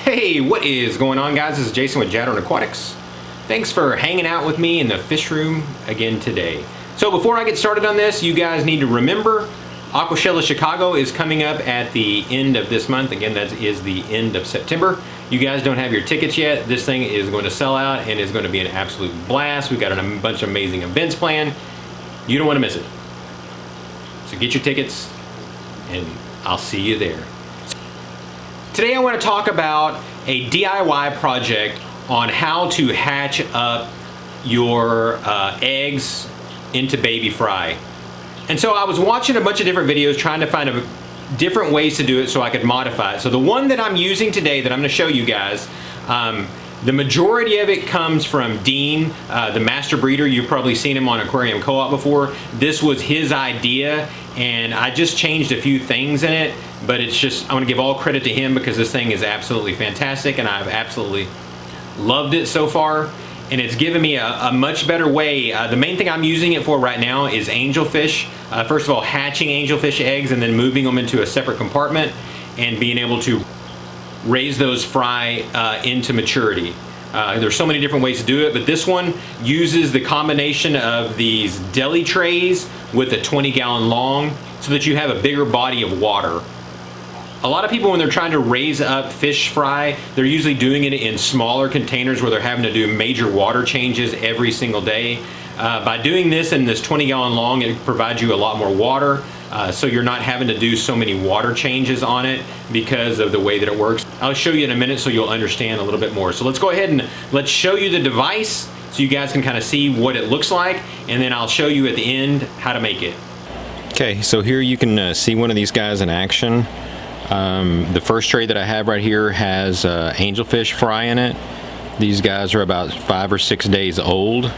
Hey, what is going on, guys? This is Jason with Jadren Aquatics. Thanks for hanging out with me in the fish room again today. So before I get started on this, you guys need to remember Aquashella Chicago is coming up at the end of this month. Again, that is the end of September. You guys don't have your tickets yet. This thing is going to sell out and is going to be an absolute blast. We've got a bunch of amazing events planned. You don't want to miss it. So get your tickets and I'll see you there. Today I want to talk about a DIY project on how to hatch up your eggs into baby fry. And so I was watching a bunch of different videos trying to find different ways to do it so I could modify it. So the one that I'm using today that I'm going to show you guys, the majority of it comes from Dean, the master breeder. You've probably seen him on Aquarium Co-op before. This was his idea and I just changed a few things in it, but it's just, I want to give all credit to him because this thing is absolutely fantastic and I've absolutely loved it so far. And it's given me a much better way. The main thing I'm using it for right now is angelfish. First of all, hatching angelfish eggs and then moving them into a separate compartment and being able to raise those fry into maturity. There's so many different ways to do it, but this one uses the combination of these deli trays with a 20-gallon long so that you have a bigger body of water. A lot of people, when they're trying to raise up fish fry, they're usually doing it in smaller containers where they're having to do major water changes every single day. By doing this in this 20-gallon long, it provides you a lot more water, so you're not having to do so many water changes on it because of the way that it works. I'll show you in a minute so you'll understand a little bit more. So let's go ahead and let's show you the device so you guys can kind of see what it looks like, and then I'll show you at the end how to make it. Okay, so here you can see one of these guys in action. The first tray that I have right here has angelfish fry in it. These guys are about 5 or 6 days old.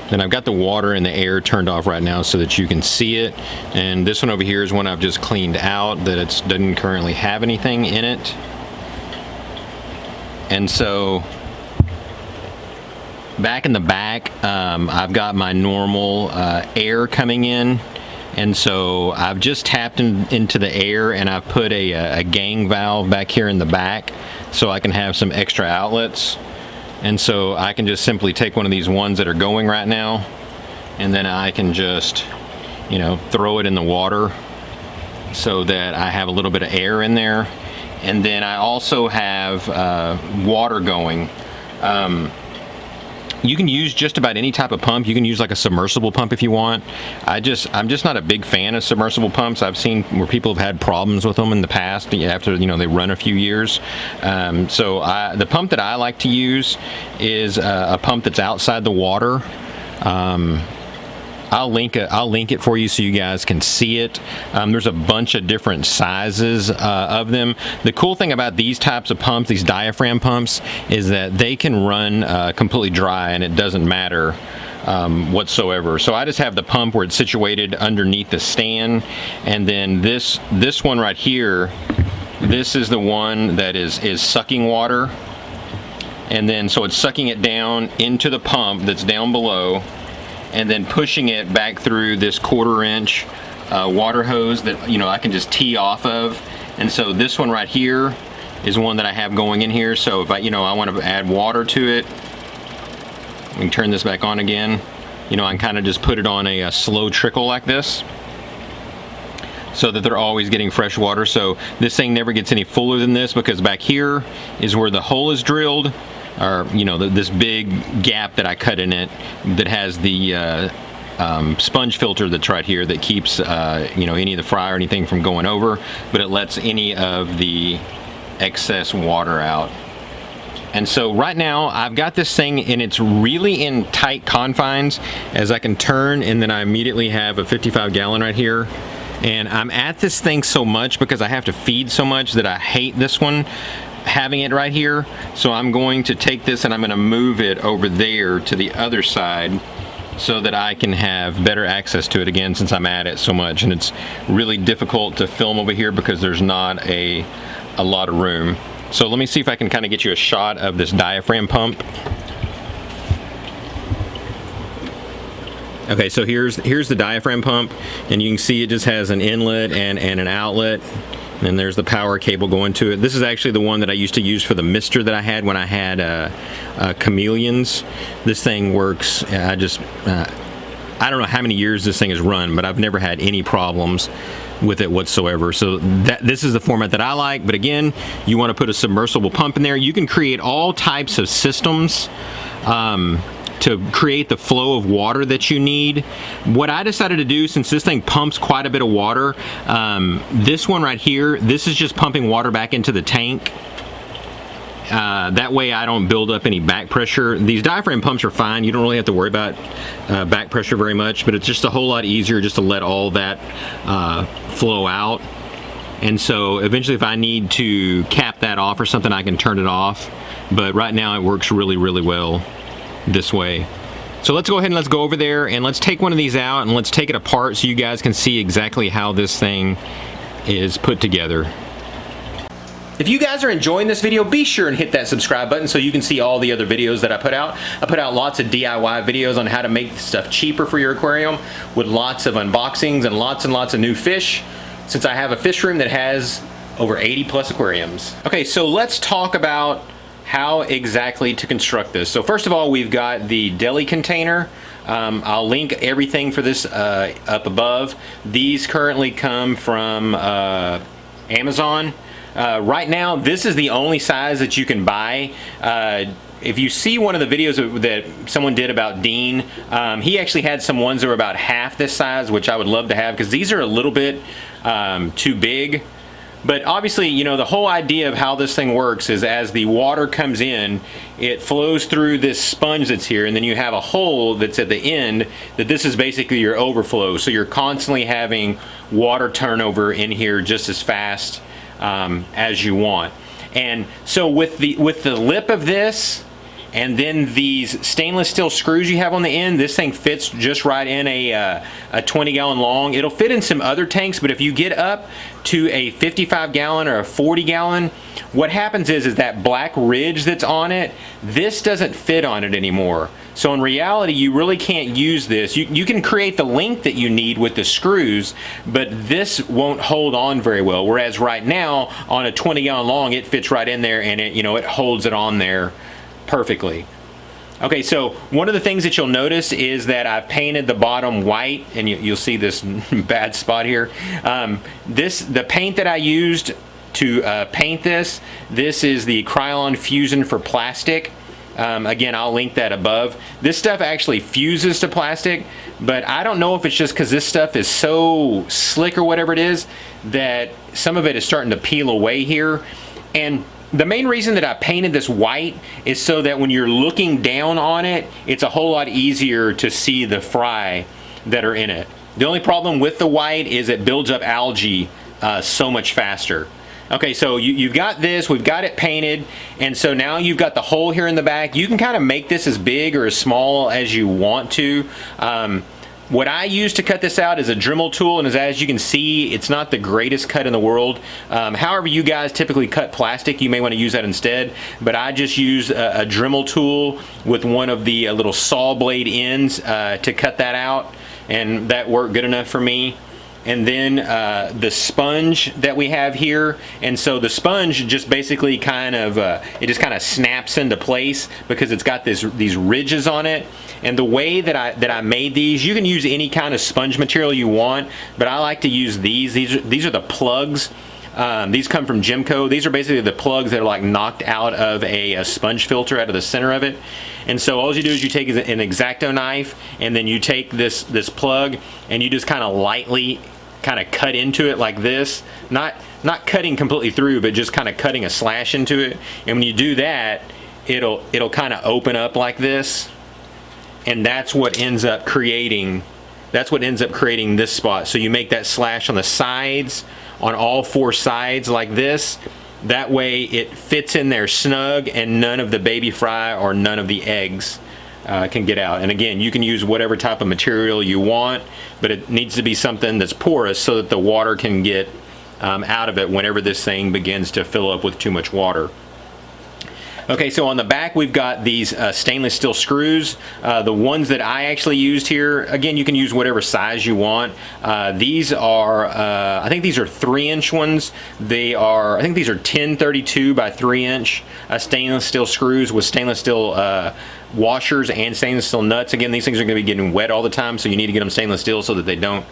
Then I've got the water and the air turned off right now so that you can see it. And this one over here is one I've just cleaned out that it doesn't currently have anything in it. And so back in the back, I've got my normal air coming in. And so I've just tapped into the air and I've put a gang valve back here in the back so I can have some extra outlets. And so I can just simply take one of these ones that are going right now and then I can just, you know, throw it in the water so that I have a little bit of air in there. And then I also have water going. You can use just about any type of pump. You can use like a submersible pump if you want. I'm just not a big fan of submersible pumps. I've seen where people have had problems with them in the past after, you know, they run a few years. So the pump that I like to use is a pump that's outside the water. I'll link it for you so you guys can see it. There's a bunch of different sizes of them. The cool thing about these types of pumps, these diaphragm pumps, is that they can run completely dry and it doesn't matter whatsoever. So I just have the pump where it's situated underneath the stand, and then this one right here, this is the one that is sucking water, and then so it's sucking it down into the pump that's down below, and then pushing it back through this 1/4 inch water hose that, you know, I can just tee off of. And so this one right here is one that I have going in here. So if I want to add water to it, we can turn this back on again. You know, I can kind of just put it on a slow trickle like this so that they're always getting fresh water. So this thing never gets any fuller than this because back here is where the hole is drilled, or, you know, this big gap that I cut in it that has the sponge filter that's right here that keeps you know, any of the fry or anything from going over, but it lets any of the excess water out. And so right now I've got this thing and it's really in tight confines as I can turn, and then I immediately have a 55-gallon right here. And I'm at this thing so much because I have to feed so much that I hate this one having it right here. So I'm going to take this and I'm going to move it over there to the other side so that I can have better access to it again, since I'm at it so much and it's really difficult to film over here because there's not a lot of room. So let me see if I can kind of get you a shot of this diaphragm pump. Okay, so here's the diaphragm pump, and you can see it just has an inlet and an outlet. And there's the power cable going to it. This is actually the one that I used to use for the mister that I had when I had chameleons. This thing works. I don't know how many years this thing has run, but I've never had any problems with it whatsoever. So this is the format that I like. But again, you want to put a submersible pump in there. You can create all types of systems to create the flow of water that you need. What I decided to do, since this thing pumps quite a bit of water, this one right here, this is just pumping water back into the tank. That way I don't build up any back pressure. These diaphragm pumps are fine. You don't really have to worry about back pressure very much, but it's just a whole lot easier just to let all that flow out. And so eventually if I need to cap that off or something, I can turn it off. But right now it works really, really well this way. So let's go ahead and let's go over there and let's take one of these out and let's take it apart so you guys can see exactly how this thing is put together. If you guys are enjoying this video, be sure and hit that subscribe button so you can see all the other videos that I put out. I put out lots of DIY videos on how to make stuff cheaper for your aquarium with lots of unboxings and lots of new fish, since I have a fish room that has over 80 plus aquariums. Okay, so let's talk about how exactly to construct this. So first of all, we've got the deli container. I'll link everything for this up above. These currently come from Amazon. Right now, this is the only size that you can buy. If you see one of the videos that someone did about Dean, he actually had some ones that were about half this size, which I would love to have, because these are a little bit too big. But obviously, you know, the whole idea of how this thing works is as the water comes in, it flows through this sponge that's here, and then you have a hole that's at the end that this is basically your overflow. So you're constantly having water turnover in here just as fast as you want. And so with the lip of this, and then these stainless steel screws you have on the end, this thing fits just right in a 20 gallon long. It'll fit in some other tanks, but if you get up to a 55 gallon or a 40 gallon, what happens is that black ridge that's on it, this doesn't fit on it anymore. So in reality, you really can't use this. You can create the length that you need with the screws, but this won't hold on very well. Whereas right now, on a 20 gallon long, it fits right in there, and it holds it on there perfectly. Okay, so one of the things that you'll notice is that I've painted the bottom white, and you'll see this bad spot here. The paint that I used to paint this is the Krylon Fusion for plastic. Again, I'll link that above. This stuff actually fuses to plastic, but I don't know if it's just because this stuff is so slick or whatever it is that some of it is starting to peel away here. And the main reason that I painted this white is so that when you're looking down on it, it's a whole lot easier to see the fry that are in it. The only problem with the white is it builds up algae so much faster. Okay, so you've got this, we've got it painted, and so now you've got the hole here in the back. You can kind of make this as big or as small as you want to. What I use to cut this out is a Dremel tool, and as you can see, it's not the greatest cut in the world. However you guys typically cut plastic, you may want to use that instead, but I just use a Dremel tool with one of the little saw blade ends to cut that out, and that worked good enough for me. And then the sponge that we have here, and so the sponge just basically kind of it just kind of snaps into place because it's got these ridges on it. And the way that I made these, you can use any kind of sponge material you want, but I like to use these. These are the plugs. These come from Gemco. These are basically the plugs that are like knocked out of a sponge filter out of the center of it. And so all you do is you take an X-Acto knife, and then you take this plug and you just kind of lightly kind of cut into it like this, not cutting completely through, but just kind of cutting a slash into it. And when you do that, it'll kind of open up like this, and that's what ends up creating this spot. So you make that slash on the sides, on all four sides like this. That way it fits in there snug, and none of the baby fry or none of the eggs can get out. And again, you can use whatever type of material you want, but it needs to be something that's porous so that the water can get out of it whenever this thing begins to fill up with too much water. Okay, so on the back we've got these stainless steel screws. The ones that I actually used here, again, you can use whatever size you want. These are, I think these are 3-inch ones. They are, I think these are 1032 by 3-inch stainless steel screws with stainless steel washers and stainless steel nuts. Again, these things are going to be getting wet all the time, so you need to get them stainless steel so that they don't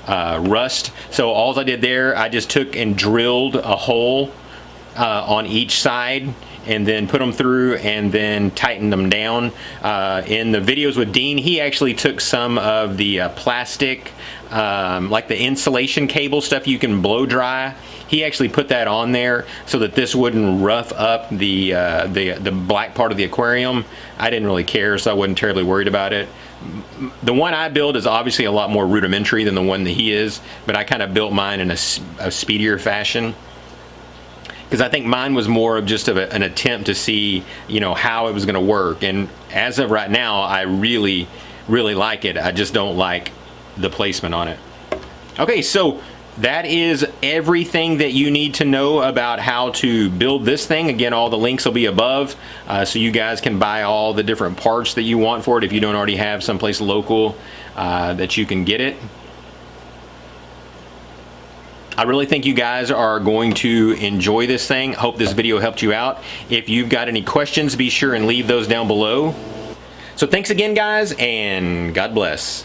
rust. So all I did there, I just took and drilled a hole on each side and then put them through and then tightened them down. In the videos with Dean, he actually took some of the plastic, like the insulation cable stuff you can blow dry. He actually put that on there so that this wouldn't rough up the black part of the aquarium. I didn't really care, so I wasn't terribly worried about it. The one I build is obviously a lot more rudimentary than the one that he is, but I kind of built mine in a speedier fashion, because I think mine was more of just an attempt to see, you know, how it was going to work. And as of right now, I really like it. I just don't like the placement on it. Okay, so that is everything that you need to know about how to build this thing. Again, all the links will be above, so you guys can buy all the different parts that you want for it if you don't already have someplace local that you can get it. I really think you guys are going to enjoy this thing. Hope this video helped you out. If you've got any questions, be sure and leave those down below. So thanks again, guys, and God bless.